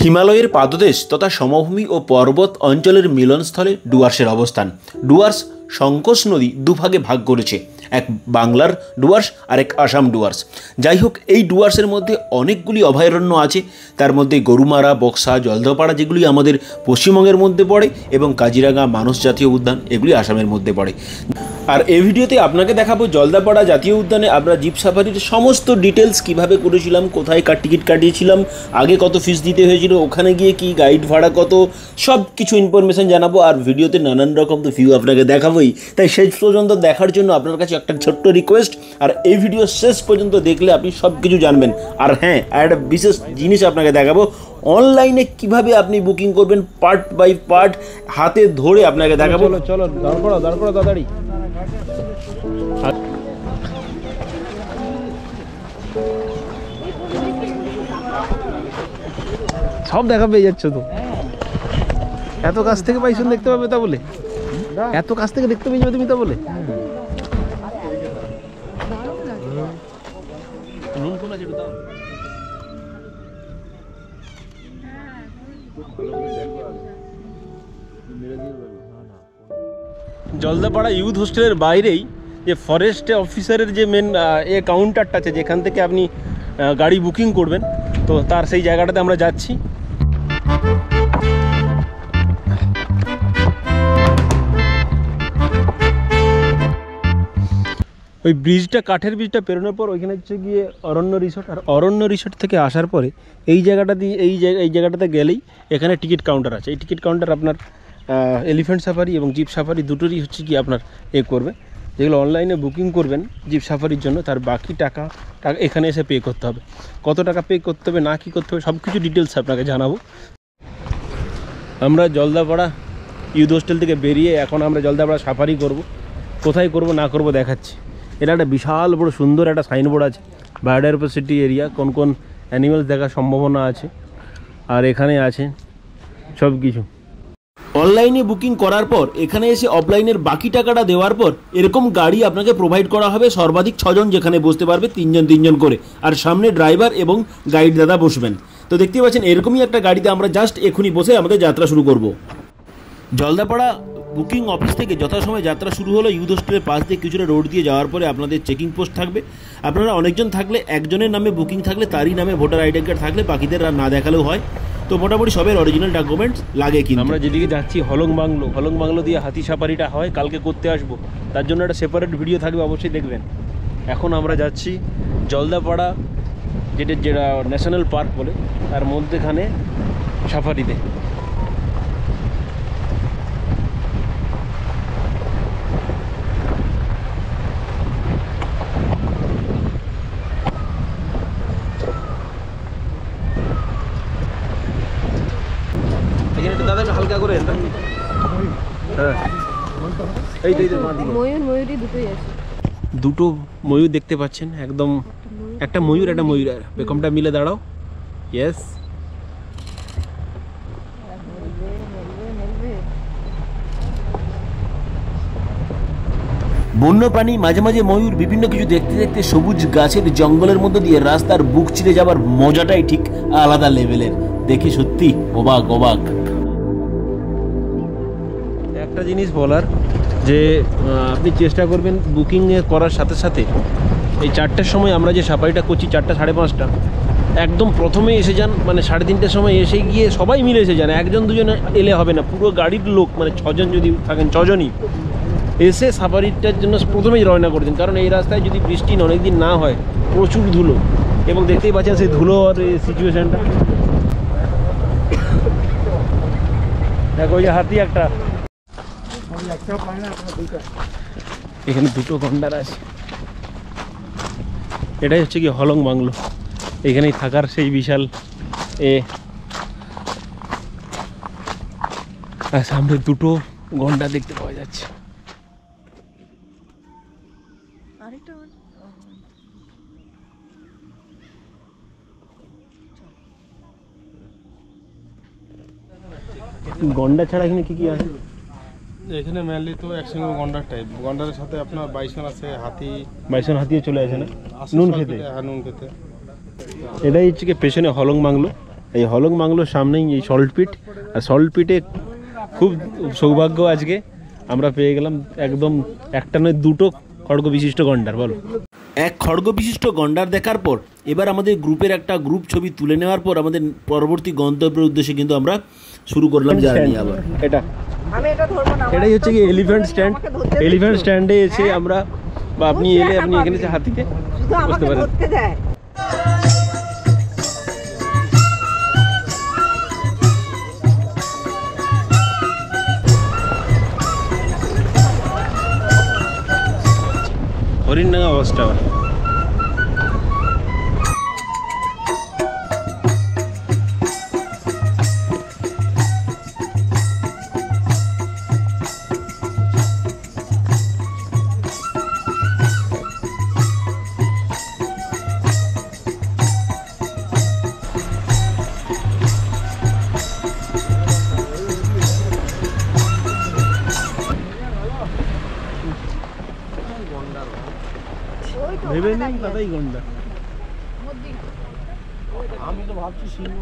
হিমালয়ের পাদদেশ তথা সমভূমি ও পর্বত অঞ্চলের মিলনস্থলে ডুয়ার্সের অবস্থান। ডুয়ার্স সংকোচ নদী দুভাগে ভাগ করেছে, এক বাংলার ডুয়ার্স আর এক আসাম ডুয়ার্স। যাই হোক, এই ডুয়ার্সের মধ্যে অনেকগুলি অভয়ারণ্য আছে। তার মধ্যে গরুমারা, বক্সা, জলদাপাড়া যেগুলি আমাদের পশ্চিমবঙ্গের মধ্যে পড়ে, এবং কাজিরাঙা মানস জাতীয় উদ্যান এগুলি আসামের মধ্যে পড়ে। আর এই ভিডিওতে আপনাকে দেখাবো জলদাপাড়া জাতীয় উদ্যানে আমরা জিপ সাফারির সমস্ত ডিটেলস কিভাবে করেছিলাম, কোথায় টিকিট কাটিয়েছিলাম, আগে কত ফিস দিতে হয়েছিল, ওখানে গিয়ে কি গাইড ভাড়া কত, সব কিছু ইনফরমেশন জানাবো। আর ভিডিওতে নানান রকম তো ভিউ আপনাকে দেখাবোই, তাই শেষ পর্যন্ত দেখার জন্য আপনার কাছে একটা ছোট্ট রিকোয়েস্ট। আর এই ভিডিও শেষ পর্যন্ত দেখলে আপনি সব কিছু জানবেন। আর হ্যাঁ, একটা বিশেষ জিনিস আপনাকে দেখাবো, অনলাইনে কিভাবে আপনি বুকিং করবেন পার্ট বাই পার্ট হাতে ধরে আপনাকে দেখাবো। চলো দাঁড় করো তাড়াতাড়ি। সব দেখা পেয়ে যাচ্ছ তো, এত কাছ থেকে বাইসন দেখতে পাবে তা বলে, এত কাছ থেকে দেখতে পেয়ে যাবে তুমি তা বলে। জলদাপাড়া ইউথ হোস্টেলের বাইরেই যে ফরেস্ট অফিসারের যে মেন কাউন্টারটা আছে, যেখান থেকে আপনি গাড়ি বুকিং করবেন, তো তার সেই জায়গাটাতে আমরা যাচ্ছি। ওই ব্রিজটা, কাঠের ব্রিজটা পেরোনোর পর ওইখানে হচ্ছে গিয়ে অরণ্য রিসোর্ট। আর অরণ্য রিসোর্ট থেকে আসার পরে এই জায়গাটা দিয়ে এই জায়গাটাতে গেলেই এখানে টিকিট কাউন্টার আছে। এই টিকিট কাউন্টার আপনার এলিফ্যান্ট সাফারি এবং জিপ সাফারি দুটোরই হচ্ছে কি আপনার করবে। যেগুলো অনলাইনে বুকিং করবেন জিপ সাফারির জন্য, তার বাকি টাকা এখানে এসে পে করতে হবে। কত টাকা পে করতে হবে, না কী করতে হবে, সব কিছু ডিটেলস আপনাকে জানাবো। আমরা জলদাপাড়া ইউথ হোস্টেল থেকে বেরিয়ে এখন আমরা জলদাপাড়া সাফারি করব। কোথায় করব না করব দেখাচ্ছি। এটা একটা বিশাল বড় সুন্দর একটা সাইনবোর্ড আছে, বায়োডাইভার্সিটি এরিয়া, কোন কোন অ্যানিমেলস দেখার সম্ভাবনা আছে, আর এখানে আছে সব কিছু। অনলাইনে বুকিং করার পর এখানে এসে অফলাইনের বাকি টাকাটা দেওয়ার পর এরকম গাড়ি আপনাকে প্রোভাইড করা হবে, সর্বাধিক 6 জন যেখানে বসতে পারবে, 3 জন করে। আর সামনে ড্রাইভার এবং গাইড দাদা বসবেন। তো দেখতে পাচ্ছেন এরকমই একটা গাড়িতে আমরা জাস্ট এখনই বসে আমাদের যাত্রা শুরু করব। জলদাপাড়া বুকিং অফিস থেকে যথাসময় যাত্রা শুরু হলো। ইউথ হোস্টেলের পাশ দিয়ে কিছুটা রোড দিয়ে যাওয়ার পরে আপনাদের চেকিং পোস্ট থাকবে। আপনারা অনেকজন থাকলে, একজনের নামে বুকিং থাকলে তারই নামে ভোটার আইডি কার্ড থাকলে বাকিদের না দেখালেও হয়। তো মোটামুটি সবের অরিজিনাল ডকুমেন্টস লাগে। কিন্তু আমরা যেদিকে যাচ্ছি হলং বাংলো দিয়ে হাতি সাফারিটা হয়, কালকে করতে আসবো, তার জন্য একটা সেপারেট ভিডিও থাকবে, অবশ্যই দেখবেন। এখন আমরা যাচ্ছি জলদাপাড়া, যেটা ন্যাশনাল পার্ক বলে, তার মধ্যেখানে সাফারিতে। দাদা হালকা করে দুটো ময়ূর দেখতে পাচ্ছেন, একদম একটা ময়ূর একটা ময়ূর, বেকমটা মিলে দাঁড়াও। ইয়েস, বন্যপ্রাণী, মাঝে মাঝে ময়ূর, বিভিন্ন কিছু দেখতে দেখতে সবুজ গাছের জঙ্গলের মধ্যে দিয়ে রাস্তার বুক চিরে যাবার মজাটাই ঠিক আলাদা লেভেলের। দেখি সত্যি অবাক। একটা জিনিস বলার, যে আপনি চেষ্টা করবেন বুকিং করার সাথে সাথে এই 4টার সময় আমরা যে সাফারিটা করছি, 4টা 5:30, একদম প্রথমে এসে যান, মানে 3:30টার সময় এসে গিয়ে সবাই মিলে এসে যান। 1 জন 2 জন এলে হবে না, পুরো গাড়ির লোক, মানে 6 জন যদি থাকেন, 6 জনই এসে সাফারিটার জন্য প্রথমেই রওনা করছেন। কারণ এই রাস্তায় যদি বৃষ্টি অনেক দিন না হয়, প্রচুর ধুলো, এবং দেখতেই পাচ্ছেন সেই ধুলো আর এই সিচুয়েশানটা। দেখো ওই যে হাতি একটা, এখানে 2টো গন্ডার আছে। এটাই হচ্ছে কি হলং বাংলো, এখানেই থাকার সেই বিশাল আর সামনে 2টো গন্ডার দেখতে পাওয়া যাচ্ছে। গন্ডার ছাড়া এখানে কি আছে? এখানে মেনলি তো একসঙ্গে গন্ডার টাইপ, গন্ডারের সাথে আপনার বাইসন আছে, হাতিও চলে আসে না নুন খেতে। হ্যাঁ, নুন খেতে। এটাই হচ্ছে কি পেছনে হলং বাংলো, এই হলং বাংলোর সামনেই এই সল্ট পিট, আর সল্ট পিটে খুব সৌভাগ্য আজকে আমরা পেয়ে গেলাম একদম একটা নয় দুটো খড়গ বিশিষ্ট গন্ডার। বলো, এক খড়গ বিশিষ্ট গন্ডার দেখার পর এবার আমাদের গ্রুপের একটা গ্রুপ ছবি তুলে নেওয়ার পর আমাদের পরবর্তী গন্তব্যের উদ্দেশ্যে কিন্তু আমরা শুরু করলাম জার্নি। আবার এটাই হচ্ছে কি এলিফ্যান্ট স্ট্যান্ড। এলিফ্যান্ট স্ট্যান্ডে এসে আমরা বা আপনি এলে আপনি এখানে এসে হাতিতে বসতে পারেন। হরিণডাঙ্গা বাস টাওয়ার। ভেবে নেই দাদাই গন্ডার। আমি তো ভাবছি সিংহ।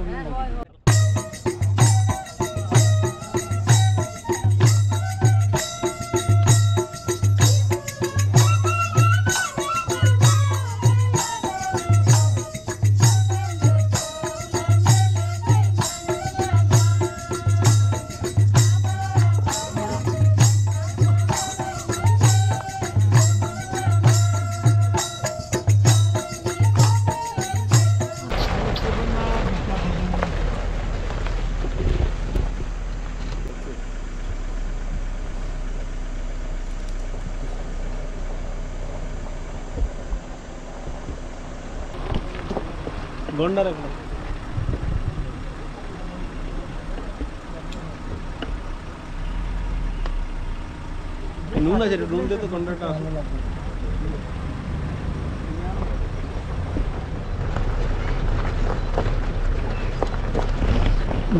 গন্ডার একটা নুন আছে, নুন দিয়ে তো গন্ডারটা আসবে।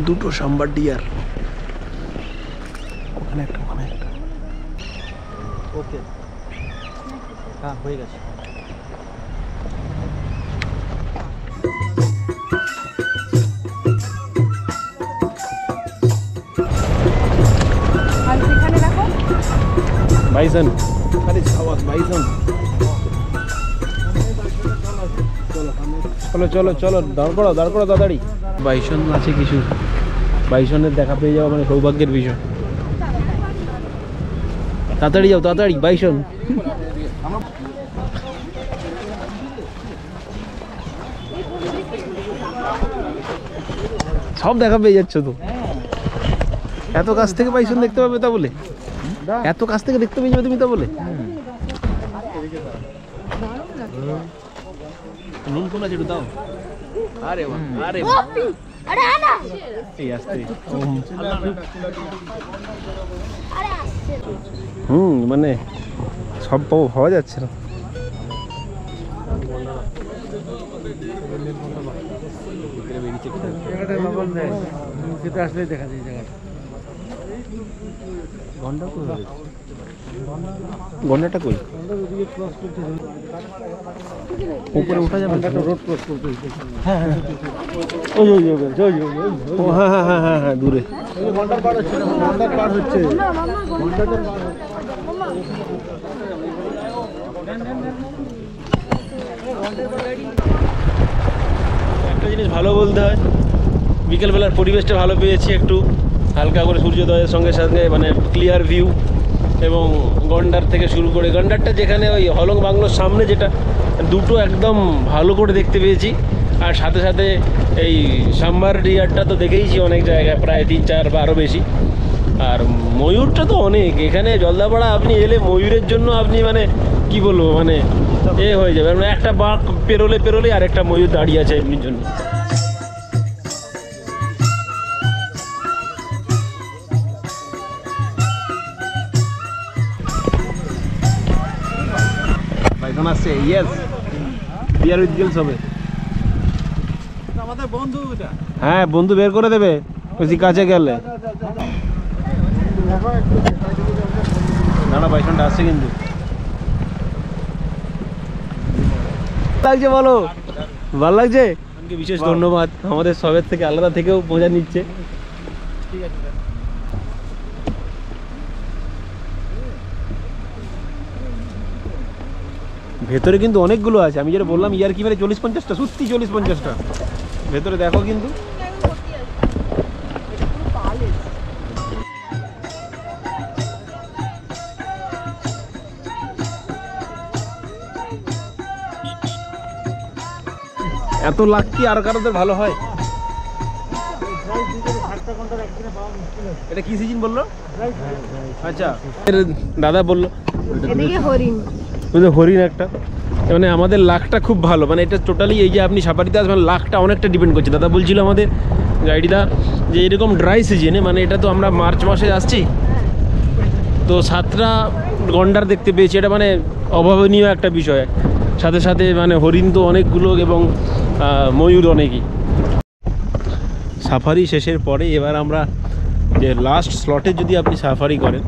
দুটো সাম্বার ডিয়ার, ওখানে একটা ওখানে একটা। ওকে, হ্যাঁ হয়ে গেছে। বাইসন, আরে সাওয়াস বাইসন। চলো চলো চলো, দাঁড় করো তাড়াতাড়ি। বাইসন আছে কিছু, বাইসনের দেখা পেয়ে যাওয়া মানে সৌভাগ্যের বিষয়। তাড়াতাড়ি যাও তাড়াতাড়ি, বাইসন। সব দেখা পেয়ে যাচ্ছ তো, এত কাছ থেকে বাইসন দেখতে পাবে তা বলে, এত কাছ থেকে দেখতে পেয়ে যাবে তুমি তা বলে। নুন কোন আছে একটু দাও। আরে আরে আরে আনা এই আসছে। মানে সব পাওয়া যাচ্ছে না। আসলে দেখা যায় জায়গাটা। গন্ডারটা কই? উপরে উঠা যাবে? রোড ক্রস করতে। হ্যাঁ হ্যাঁ ওই ওই ও হ্যাঁ হ্যাঁ হ্যাঁ হ্যাঁ হ্যাঁ দূরে গন্ডার পার হচ্ছে, গন্ডার পার হচ্ছে। একটা জিনিস ভালো বলতে হয়, বিকেলবেলার পরিবেশটা ভালো পেয়েছি, একটু হালকা করে সূর্যোদয়ের সঙ্গে সঙ্গে মানে ক্লিয়ার ভিউ, এবং গন্ডার থেকে শুরু করে গন্ডারটা যেখানে ওই হলং বাংলোর সামনে যেটা, দুটো একদম ভালো করে দেখতে পেয়েছি। আর সাথে সাথে এই সাম্বার ডিয়ারটা তো দেখেইছি অনেক জায়গায়, প্রায় 3-4 বা আরও বেশি। আর ময়ূরটা তো অনেক, এখানে জলদাপাড়া আপনি এলে ময়ূরের জন্য আপনি মানে কি বলবো, মানে এ হয়ে যাবে, মানে একটা বাঁক পেরোলে আর একটা ময়ূর দাঁড়িয়ে আছে এমনির জন্য। বাইসন আসছে, ইয়েস, বিয়ার উইথ গিলস হবে। আমাদের বন্ধু এটা, হ্যাঁ বন্ধু বের করে দেবে বেশি কাছে গেলে। না না বাইসনটা আসছে কিন্তু। লাগছে বলো, ভালো লাগছে? বিশেষ ধন্যবাদ, আমাদের সবের থেকে আলাদা থেকেও মজা নিচ্ছে। ঠিক আছে স্যার। ভেতরে কিন্তু অনেকগুলো আছে, আমি যেটা বললাম ইয়ার কি মানে 40-50টা, সত্যি 40-50টা ভেতরে দেখো কিন্তু। এত লাখ কি আর কারোদের ভালো হয়? এটা কি সিজন বললো? আচ্ছা দাদা বললো এদিকে হরিণ, হরিণ একটা, মানে আমাদের লাখটা খুব ভালো, মানে এটা টোটালি এই যে আপনি সাফারিতে আসবেন লাখটা অনেকটা ডিপেন্ড করছে। দাদা বলছিল আমাদের গাইডটা যে এরকম ড্রাই সিজনে, মানে এটা তো আমরা মার্চ মাসে আসছি, তো 7টা গন্ডার দেখতে পেয়েছি, এটা মানে অভাবনীয় একটা বিষয়। সাথে সাথে মানে হরিণ তো অনেকগুলো এবং ময়ূর অনেকই। সাফারি শেষের পরে এবার আমরা যে লাস্ট স্লটে যদি আপনি সাফারি করেন,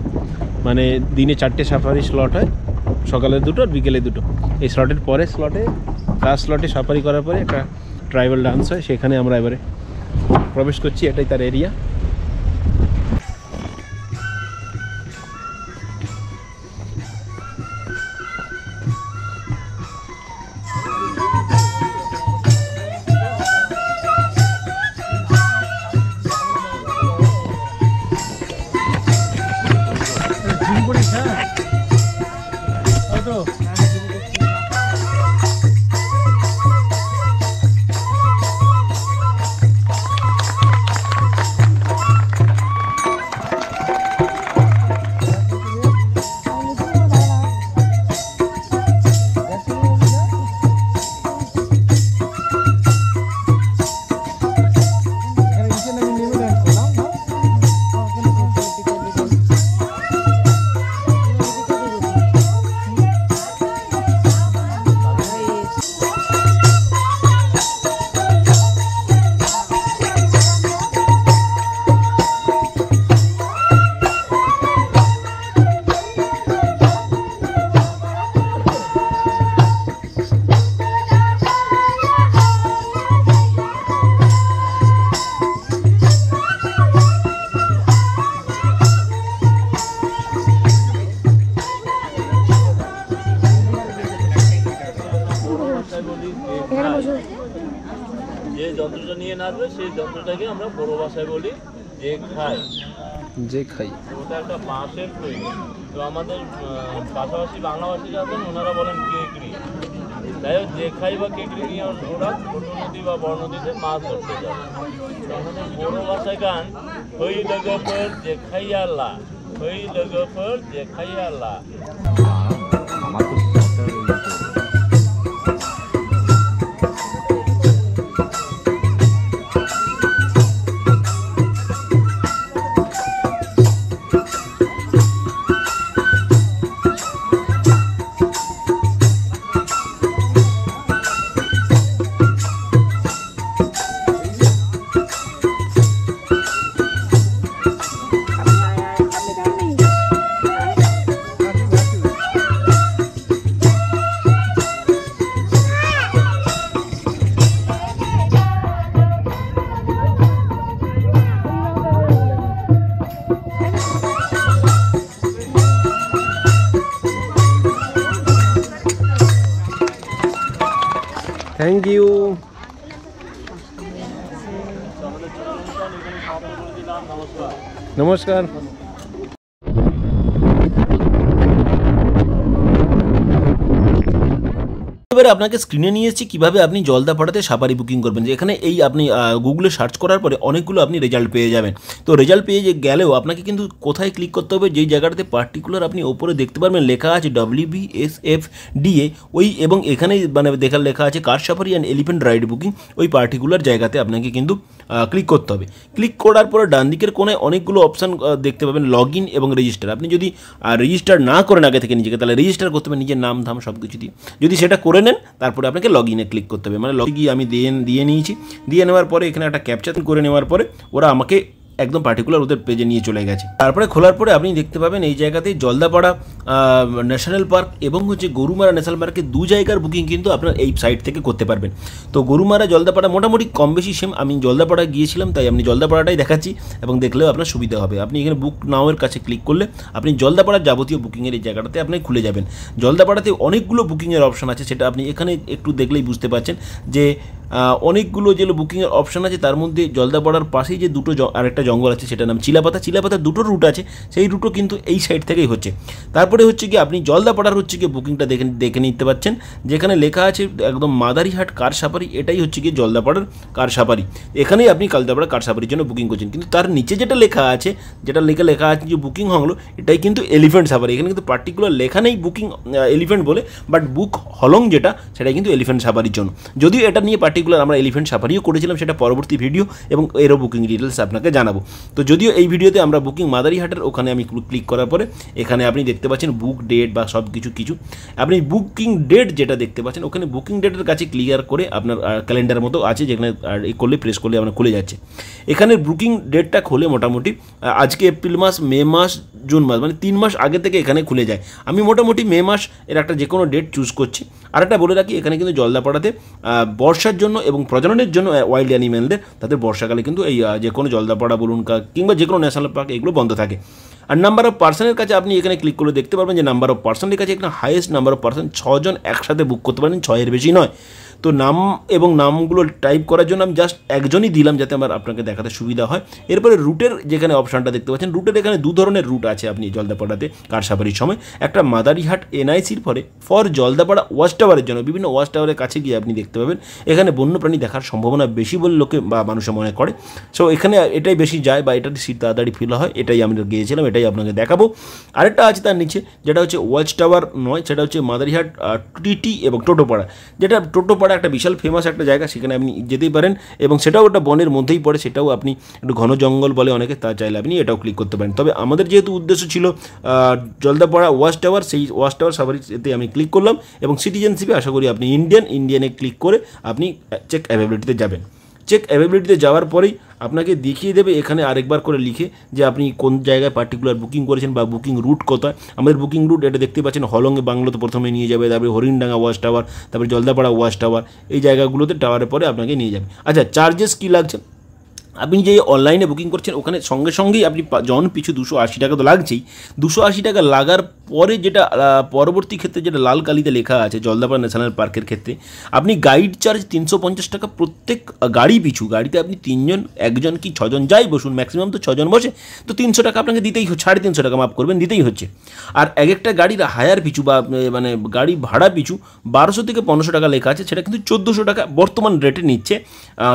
মানে দিনে 4টে সাফারি স্লট হয়, সকালে 2টো আর বিকেলে 2টো। এই স্লটের পরে স্লটে লাস্ট স্লটে সাফারি করার পরে একটা ট্রাইবাল ডান্স হয়, সেখানে আমরা এবারে প্রবেশ করছি, এটাই তার এরিয়া। যে যন্ত্রটা নিয়ে নাচবে সেই যন্ত্রটাকে আমরা বড় ভাষায় বলি যে খাই। যে খাই ওটা একটা বাঁশের তৈরি। তো আমাদের পাশাপাশি বাংলাভাষী আছেন, ওনারা বলেন কেকড়ি। তাই হোক, যে খাই বা কেকড়ি নিয়ে ওরা ছোট নদী বা বড় নদীতে মাছ ধরতে যায়। তো আমাদের বড় ভাষায় গান হই লগফর যে খাইয়াল্লা, হই লগফর যে খাইয়াল্লা। Thank you. নমস্কার। এবারে আপনাকে স্ক্রিনে নিয়ে এসেছি কীভাবে আপনি জলদাপাড়াতে সাফারি বুকিং করবেন। যে এখানে এই আপনি গুগলে সার্চ করার পরে অনেকগুলো আপনি রেজাল্ট পেয়ে যাবেন। তো রেজাল্ট পেয়ে গেলেও আপনাকে কিন্তু কোথায় ক্লিক করতে হবে, যেই জায়গাটাতে পার্টিকুলার আপনি ওপরে দেখতে পারবেন লেখা আছে WBSFDA ওই, এবং এখানে মানে লেখা আছে car safari and elephant ride booking, ওই পার্টিকুলার জায়গাতে আপনাকে কিন্তু ক্লিক করতে হবে। ক্লিক করার পরে ডান দিকের কোনায় অনেকগুলো অপশান দেখতে পাবেন, লগ ইন এবং রেজিস্টার। আপনি যদি রেজিস্টার না করেন আগে থেকে নিজেকে, তাহলে রেজিস্টার করতে হবে নিজের নাম ধাম সব কিছু দিয়ে। যদি সেটা করে নেন তারপরে আপনাকে লগ ইনে ক্লিক করতে হবে। মানে লগ ইন আমি দিয়ে নিয়েছি। দিয়ে নেওয়ার পরে এখানে একটা ক্যাপচা করে নেওয়ার পরে ওরা আমাকে একদম পার্টিকুলার ওদের পেজে নিয়ে চলে গেছে। তারপরে খোলার পরে আপনি দেখতে পাবেন এই জায়গাতেই জলদাপাড়া ন্যাশনাল পার্ক এবং হচ্ছে গরুমারা ন্যাশনাল পার্কের 2 জায়গার বুকিং কিন্তু আপনার এই সাইট থেকে করতে পারবেন। তো গরুমারা জলদাপাড়া মোটামুটি কম বেশি সেম, আমি জলদাপাড়া গিয়েছিলাম তাই আমি জলদাপাড়াটাই দেখাচ্ছি এবং দেখলেও আপনার সুবিধা হবে। আপনি এখানে বুক নাওয়ের কাছে ক্লিক করলে আপনি জলদাপাড়ার যাবতীয় বুকিংয়ের এই জায়গাটাতে আপনি খুলে যাবেন। জলদাপাড়াতে অনেকগুলো বুকিংয়ের অপশান আছে, সেটা আপনি এখানে একটু দেখলেই বুঝতে পারছেন যে অনেকগুলো যে বুকিংয়ের অপশান আছে, তার মধ্যে জলদাপাড়ার পাশেই যে দুটো আরেকটা জঙ্গল আছে সেটার নাম চিলাপাতার দুটো রুট আছে, সেই রুটও কিন্তু এই সাইড থেকেই হচ্ছে। তারপরে হচ্ছে কি আপনি জলদাপাড়ার হচ্ছে কি বুকিংটা দেখে নিতে পারছেন, যেখানে লেখা আছে একদম মাদারিহাট কার সাফারি, এটাই হচ্ছে কি জলদাপাড়ার কার সাফারি। এখানেই আপনি জলদাপাড়ার কার সাফারির জন্য বুকিং করছেন, কিন্তু তার নিচে যেটা লেখা আছে যে বুকিং হলো এটাই কিন্তু এলিফ্যান্ট সাফারি। এখানে কিন্তু পার্টিকুলার লেখা নেই বুকিং এলিফ্যান্ট বলে, বাট বুক হলং যেটা সেটাই কিন্তু এলিফ্যান্ট সাফারির জন্য। যদিও এটা নিয়ে পার্টিকুলার আমরা এলিফ্যান্ট সাফারিও করেছিলাম, সেটা পরবর্তী ভিডিও এবং এরও বুকিং ডিটেলস আপনাকে জানাবো। তো যদিও এই ভিডিওতে আমরা বুকিং মাদারিহাটের ওখানে আমি ক্লিক করার পরে এখানে আপনি দেখতে পাচ্ছেন বুক ডেট বা সব কিছু আপনি বুকিং ডেট যেটা দেখতে পাচ্ছেন ওখানে বুকিং ডেটের কাছে ক্লিয়ার করে আপনার ক্যালেন্ডার মতো আছে, যেখানে করলে প্রেস করলে আপনার খুলে যাচ্ছে। এখানে বুকিং ডেটটা খুলে মোটামুটি আজকে এপ্রিল মাস, মে মাস, জুন মাস, মানে 3 মাস আগে থেকে এখানে খুলে যায়। আমি মোটামুটি মে মাস এর একটা যে কোনো ডেট চুজ করছি। আর একটা বলে রাখি, এখানে কিন্তু জলদাপাড়াতে বর্ষার জন্য এবং প্রজননের জন্য ওয়াইল্ড অ্যানিম্যালদের তাদের বর্ষাকালে কিন্তু এই যে কোনো জলদাপাড়া বলুন কিংবা যে কোনো ন্যাশনাল পার্ক এগুলো বন্ধ থাকে। আর নাম্বার অফ পার্সনের কাছে আপনি এখানে ক্লিক করে দেখতে পারবেন যে নাম্বার অফ পার্সনের কাছে এখানে হাইয়েস্ট নাম্বার অফ পার্সন 6 জন একসাথে বুক করতে পারেন, 6-এর বেশি নয়। তো নাম এবং নামগুলো টাইপ করার জন্য আমি জাস্ট একজনই দিলাম যাতে আমার আপনাকে দেখাতে সুবিধা হয়। এরপরে রুটের যেখানে অপশানটা দেখতে পাচ্ছেন, রুটের এখানে 2 ধরনের রুট আছে আপনি জলদাপাড়াতে কার সাফারির সময়। একটা মাদারিহাট এনআইসির পরে ফর জলদাপাড়া ওয়াচ টাওয়ারের জন্য, বিভিন্ন ওয়াচ টাওয়ারের কাছে গিয়ে আপনি দেখতে পাবেন এখানে বন্যপ্রাণী দেখার সম্ভাবনা বেশি বলে লোকে বা মানুষে মনে করে। সো এখানে এটাই বেশি যায় বা এটার সিট তাড়াতাড়ি ফিল হয়, এটাই আমরা গিয়েছিলাম, এটাই আপনাকে দেখাবো। আরেকটা আছে তার নিচে যেটা হচ্ছে ওয়াচ টাওয়ার নয়, সেটা হচ্ছে মাদারিহাট টিটি এবং টোটোপাড়া, যেটা টোটোপাড়া একটা বিশাল ফেমাস একটা জায়গা, সেখানে আপনি যেতেই পারেন এবং সেটাও একটা বনের মধ্যেই পড়ে, সেটাও আপনি একটু ঘন জঙ্গল বলে অনেকে, তা চাইলে আপনি এটাও ক্লিক করতে পারেন। তবে আমাদের যেহেতু উদ্দেশ্য ছিল জলদাপাড়া ওয়াচ টাওয়ার, সেই ওয়াচ টাওয়ার সাফারিতে আমি ক্লিক করলাম এবং সিটিজেনশিপে আশা করি আপনি ইন্ডিয়ানে ক্লিক করে আপনি চেক অ্যাভেলেবিলিটিতে যাবেন। চেক অ্যাভেলেবিলিটিতে যাওয়ার পরেই আপনাকে দেখিয়ে দেবে এখানে আরেকবার করে লিখে যে আপনি কোন জায়গায় পার্টিকুলার বুকিং করেছেন বা বুকিং রুট কোথায়। আমাদের বুকিং রুট এটা দেখতে পাচ্ছেন হলংয়ে বাংলোতে প্রথমে নিয়ে যাবে, তারপরে হরিণডাঙ্গা ওয়াচ টাওয়ার, তারপরে জলদাপাড়া ওয়াচ টাওয়ার, এই জায়গাগুলোতে টাওয়ারের পরে আপনাকে নিয়ে যাবে। আচ্ছা, চার্জেস কী লাগছে? আপনি যে অনলাইনে বুকিং করছেন ওখানে সঙ্গে সঙ্গেই আপনি জন পিছু 280 টাকা তো লাগছেই। 280 টাকা লাগার পরে যেটা পরবর্তী ক্ষেত্রে যেটা লাল কালিতে লেখা আছে জলদাপাড়া ন্যাশনাল পার্কের ক্ষেত্রে, আপনি গাইড চার্জ 350 টাকা প্রত্যেক গাড়ি পিছু। গাড়িতে আপনি 3 জন, 1 জন কি 6 জন যাই বসুন, ম্যাক্সিমাম তো 6 জন বসে, তো 300 টাকা আপনাকে দিতেই হচ্ছে, 350 টাকা মাফ করবেন, দিতেই হচ্ছে। আর এক একটা গাড়ির হায়ার পিছু বা মানে গাড়ি ভাড়া পিছু 1200 থেকে 1500 টাকা লেখা আছে, সেটা কিন্তু 1400 টাকা বর্তমান রেটে নিচ্ছে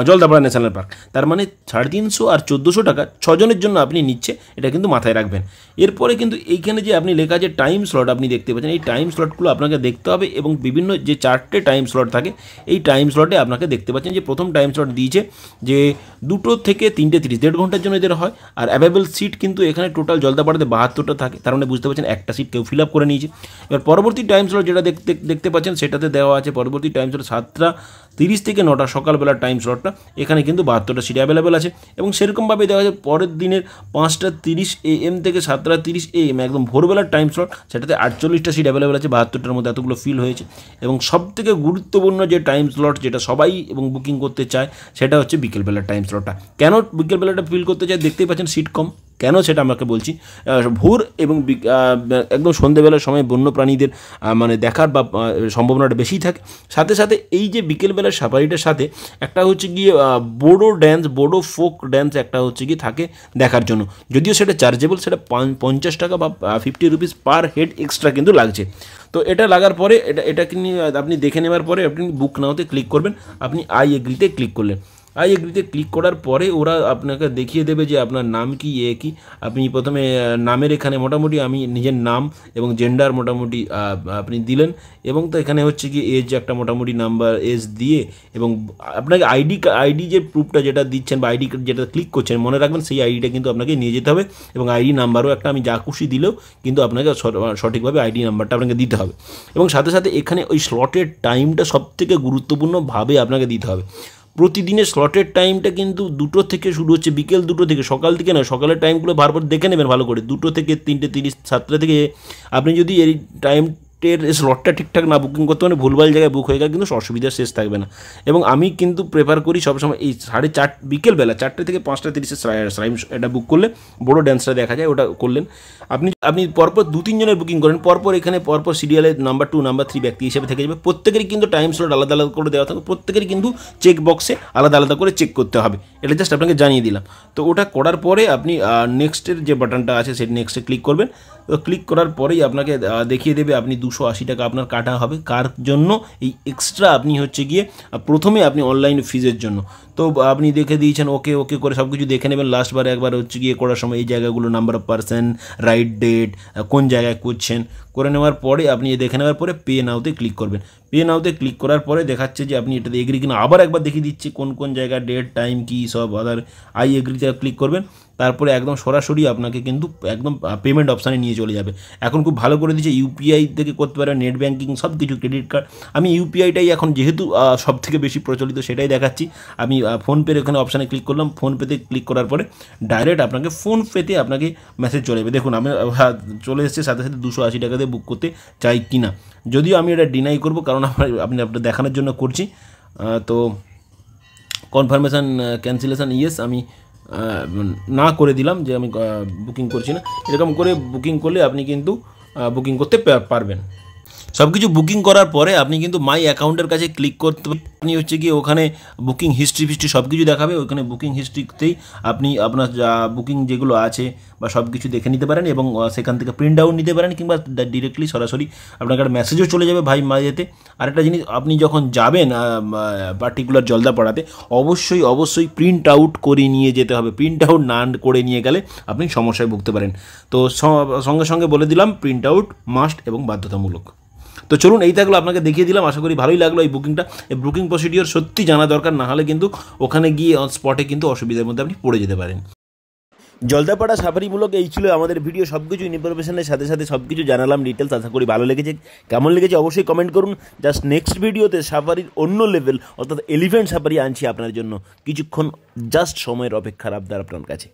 জলদাপাড়া ন্যাশনাল পার্ক। তার মানে 350 আর 1400 টাকা 6 জনের জন্য আপনি নিচ্ছে, এটা কিন্তু মাথায় রাখবেন। এরপরে কিন্তু এইখানে যে আপনি লেখা আছে টাইম স্লট, আপনি দেখতে পাচ্ছেন এই টাইম স্লটগুলো আপনাকে দেখতে হবে এবং বিভিন্ন যে 4টে টাইম স্লট থাকে এই টাইম স্লটে আপনাকে দেখতে পাচ্ছেন যে প্রথম টাইম স্লট দিয়েছে যে 2টো থেকে 3টে 30, 1.5 ঘন্টার জন্য এদের হয়। আর অ্যাভেলেবল সিট কিন্তু এখানে টোটাল জলদাপাড়াতে 72টা থাকে, তার মানে বুঝতে পারছেন একটা সিট কেউ ফিল আপ করে নিয়েছে। এবার পরবর্তী টাইম স্লট যেটা দেখতে পাচ্ছেন সেটাতে দেওয়া আছে পরবর্তী টাইম স্লট 7টা 30 থেকে 9টা সকালবেলার টাইম স্লটটা, এখানে কিন্তু 72টা সিট অ্যাভেলেবেল আছে। এবং সেরকমভাবে দেওয়া আছে পরের দিনের 5টা 30 AM থেকে 7টা 30 AM একদম ভোরবেলার টাইম স্লট, সেটাতে 48টা সিট অ্যাভেলেবেল আছে, 72টার মধ্যে এতগুলো ফিল হয়েছে। এবং সবথেকে গুরুত্বপূর্ণ যে টাইম স্লট যেটা সবাই এবং বুকিং করতে চায় সেটা হচ্ছে বিকেলবেলার টাইম স্লটটা। কেন বিকেলবেলাটা ফিল করতে চায়? দেখতেই পাচ্ছেন সিট কম, কেন সেটা আমাকে বলছি। ভোর এবং একদম সন্ধ্যেবেলার সময় বন্যপ্রাণীদের মানে দেখার বা সম্ভাবনাটা বেশি থাকে। সাথে সাথে এই যে বিকেলবেলার সাফারিটার সাথে একটা হচ্ছে গিয়ে বোডো ফোক ড্যান্স একটা হচ্ছে গিয়ে থাকে দেখার জন্য, যদিও সেটা চার্জেবল, সেটা 50 টাকা বা 50 রুপিস পার হেড এক্সট্রা কিন্তু লাগছে। তো এটা লাগার পরে এটাকে নিয়ে আপনি দেখে নেওয়ার পরে আপনি বুক নাওতে ক্লিক করবেন, আপনি আই এগ্রিতে ক্লিক করলেন। আই এগ্রিতে ক্লিক করার পরে ওরা আপনাকে দেখিয়ে দেবে যে আপনার নাম কি কি। আপনি প্রথমে নামের এখানে মোটামুটি আমি নিজের নাম এবং জেন্ডার মোটামুটি আপনি দিলেন এবং তো এখানে হচ্ছে কি এজ একটা মোটামুটি নাম্বার এজ দিয়ে এবং আপনাকে আইডি যে প্রুফটা যেটা দিচ্ছেন বা আইডি যেটা ক্লিক করছেন মনে রাখবেন সেই আইডিটা কিন্তু আপনাকে নিয়ে যেতে হবে এবং আইডি নাম্বারও একটা আমি যা খুশি দিলেও কিন্তু আপনাকে সঠিকভাবে আইডি নাম্বারটা আপনাকে দিতে হবে। এবং সাথে সাথে এখানে ওই স্লটের টাইমটা সবথেকে গুরুত্বপূর্ণভাবে আপনাকে দিতে হবে। প্রতিদিনের স্লটের টাইমটা কিন্তু 2টো থেকে শুরু হচ্ছে, বিকেল 2টো থেকে, সকাল থেকে না, সকালের টাইমগুলো বারবার দেখে নেবেন ভালো করে। 2টো থেকে 3:30, 7টা থেকে আপনি যদি এই টাইমের স্লটটা ঠিকঠাক না বুকিং করতে পারেন, ভুলভাল জায়গায় বুক হয়ে গেলে কিন্তু অসুবিধার শেষ থাকবে না। এবং আমি কিন্তু প্রেফার করি সবসময় এই 4:30 বিকেলবেলা 4টে থেকে 5:30 শ্রাইম এটা বুক করলে বড়ো ড্যান্সটা দেখা যায়, ওটা করলেন। আপনি পরপর 2-3 জনের বুকিং করেন, পরপর এখানে পরপর সিরিয়ালে নাম্বার 2, নাম্বার 3 ব্যক্তি হিসেবে থেকে যাবে। প্রত্যেকেরই কিন্তু টাইম স্লট আলাদা আলাদা করে দেওয়া থাকবে, প্রত্যেকেরই কিন্তু চেক বক্সে আলাদা আলাদা করে চেক করতে হবে। এটা জাস্ট আপনাকে জানিয়ে দিলাম। তো ওটা করার পরে আপনি নেক্সটের যে বাটনটা আছে সেই নেক্সটে ক্লিক করবেন। তো ক্লিক করার পরেই আপনাকে দেখিয়ে দেবে আপনি 280 টাকা আপনার কাটা হবে। কার জন্য? এই এক্সট্রা আপনি হচ্ছে গিয়ে প্রথমে আপনি অনলাইন ফিজের জন্য। তো আপনি দেখে দিয়েছেন, ওকে ওকে করে সব কিছু দেখে নেবেন। লাস্টবার একবার হচ্ছে গিয়ে করার সময় এই জায়গাগুলো number of person, right date, কোন জায়গায় করছেন, করে নেওয়ার পরে আপনি দেখে নেওয়ার পরে পে নাওতে ক্লিক করবেন। পে নাওতে ক্লিক করার পরে দেখাচ্ছে যে আপনি এটাতে এগ্রি কিনা, আবার একবার দেখিয়ে দিচ্ছে কোন কোন জায়গায় ডেট, টাইম কী সব আদার। আই এগ্রিতে ক্লিক করবেন, তারপরে একদম সরাসরি আপনাকে কিন্তু একদম পেমেন্ট অপশানে নিয়ে চলে যাবে। এখন খুব ভালো করে দিচ্ছে, ইউপিআই থেকে করতে পারেন, নেট ব্যাঙ্কিং সব কিছু, ক্রেডিট কার্ড। আমি ইউপিআইটাই এখন যেহেতু সব থেকে বেশি প্রচলিত সেটাই দেখাচ্ছি। আমি ফোনপের এখানে অপশানে ক্লিক করলাম। ফোনপেতে ক্লিক করার পরে ডাইরেক্ট আপনাকে ফোনপেতে আপনাকে মেসেজ চলে যাবে। দেখুন আমি চলে এসেছে সাথে সাথে 280 টাকা দিয়ে বুক করতে চাই কি না। যদিও আমি এটা ডিনাই করব, কারণ আপনি আপনার দেখানোর জন্য করছি। তো কনফার্মেশান ক্যান্সেলেশান ইয়েস আমি না করে দিলাম যে আমি বুকিং করছি না। এরকম করে বুকিং করলে আপনি কিন্তু বুকিং করতে পারবেন। সব কিছু বুকিং করার পরে আপনি কিন্তু মাই অ্যাকাউন্টের কাছে ক্লিক করতে, আপনি হচ্ছে গিয়ে ওখানে বুকিং হিস্ট্রি সব কিছু দেখাবে। ওখানে বুকিং হিস্ট্রিতেই আপনি আপনার যা বুকিং যেগুলো আছে বা সব কিছু দেখে নিতে পারেন, এবং সেখান থেকে প্রিন্ট আউট নিতে পারেন, কিংবা ডিরেক্টলি সরাসরি আপনার একটা মেসেজও চলে যাবে ভাই মাইতে। আরেকটা জিনিস, আপনি যখন যাবেন পার্টিকুলার জলদাপাড়াতে অবশ্যই প্রিন্ট আউট করে নিয়ে যেতে হবে। প্রিন্ট আউট না করে নিয়ে গেলে আপনি সমস্যায় ভুগতে পারেন। তো সঙ্গে সঙ্গে বলে দিলাম, প্রিন্ট আউট মাস্ট এবং বাধ্যতামূলক। তো চলুন, এই থাকলো, আপনাকে দেখিয়ে দিলাম। আশা করি ভালোই লাগলো এই বুকিংটা। এই বুকিং প্রসিডিওর সত্যি জানা দরকার, না হলে কিন্তু ওখানে গিয়ে অন স্পটে কিন্তু অসুবিধার মধ্যে আপনি পড়ে যেতে পারেন। জলদাপাড়া সাফারিমূলক এই ছিল আমাদের ভিডিও। সব কিছু ইনফরমেশনের সাথে সাথে সব কিছু জানালাম ডিটেলস। আশা করি ভালো লেগেছে। কেমন লেগেছে অবশ্যই কমেন্ট করুন। জাস্ট নেক্সট ভিডিওতে সাফারির অন্য লেভেল অর্থাৎ এলিফ্যান্ট সাফারি আনছি আপনার জন্য। কিছুক্ষণ জাস্ট সময়ের অপেক্ষার আবদার আপনার কাছে।